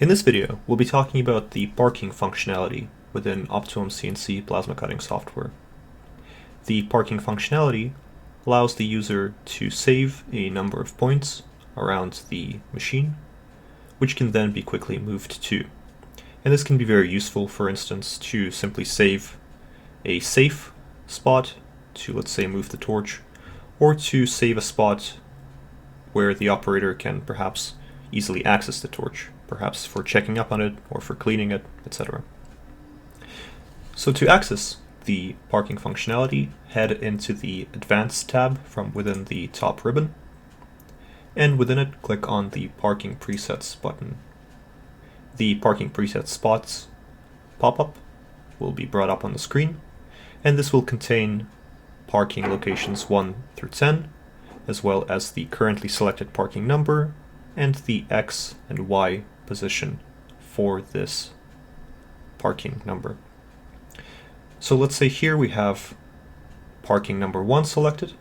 In this video, we'll be talking about the parking functionality within OptimumCNC plasma cutting software. The parking functionality allows the user to save a number of points around the machine, which can then be quickly moved to. And this can be very useful, for instance, to simply save a safe spot to, let's say, move the torch, or to save a spot where the operator can perhaps easily access the torch, perhaps for checking up on it or for cleaning it, etc. So to access the parking functionality, head into the Advanced tab from within the top ribbon, and within it click on the Parking Presets button. The Parking Presets spots pop-up will be brought up on the screen, and this will contain parking locations 1 through 10, as well as the currently selected parking number and the X and Y position for this parking number. So let's say here we have parking number 1 selected.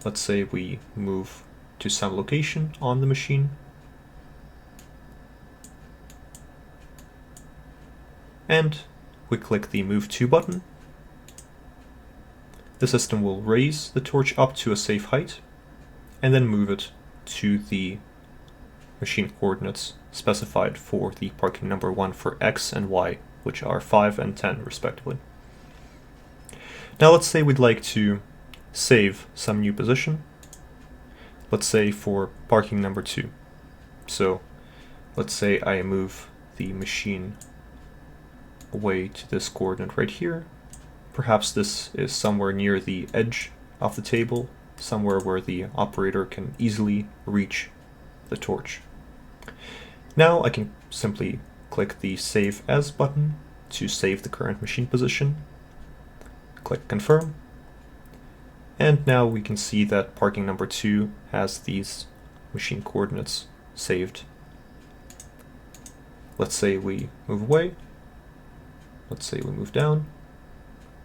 Let's say we move to some location on the machine. And we click the Move To button. The system will raise the torch up to a safe height and then move it to the machine coordinates specified for the parking number 1 for X and Y, which are 5 and 10 respectively. Now let's say we'd like to save some new position. Let's say for parking number 2. So let's say I move the machine away to this coordinate right here. Perhaps this is somewhere near the edge of the table, somewhere where the operator can easily reach the torch. Now I can simply click the Save As button to save the current machine position. Click Confirm. And now we can see that parking number 2 has these machine coordinates saved. Let's say we move away. Let's say we move down.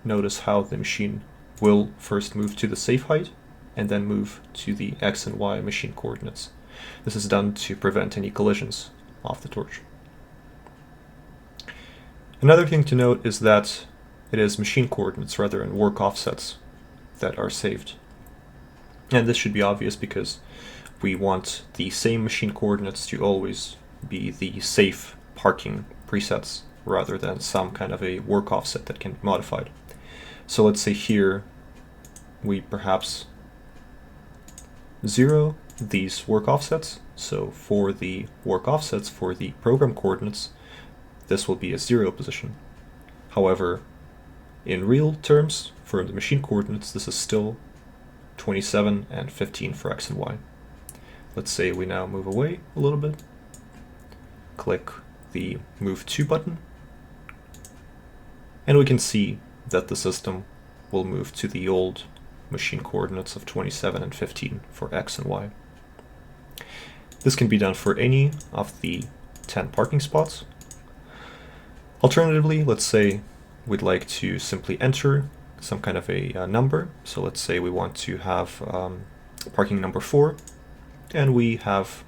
Notice how the machine will first move to the safe height and then move to the X and Y machine coordinates. This is done to prevent any collisions off the torch. Another thing to note is that it is machine coordinates rather than work offsets that are saved. And this should be obvious because we want the same machine coordinates to always be the safe parking presets rather than some kind of a work offset that can be modified. So let's say here we perhaps zero these work offsets. So for the work offsets for the program coordinates, this will be a 0 position. However, in real terms, for the machine coordinates, this is still 27 and 15 for X and Y. Let's say we now move away a little bit, click the Move To button, and we can see that the system will move to the old machine coordinates of 27 and 15 for X and Y. This can be done for any of the 10 parking spots. Alternatively, let's say we'd like to simply enter some kind of a number. So let's say we want to have parking number 4, and we have,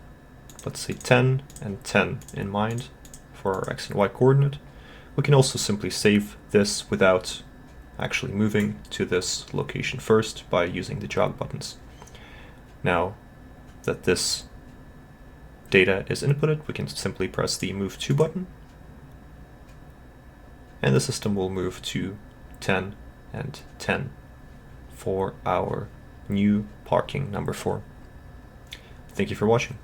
let's say, 10 and 10 in mind for our X and Y coordinate. We can also simply save this without actually moving to this location first by using the jog buttons. Now that this data is inputted, we can simply press the Move To button, and the system will move to 10 and 10 for our new parking number 4. Thank you for watching.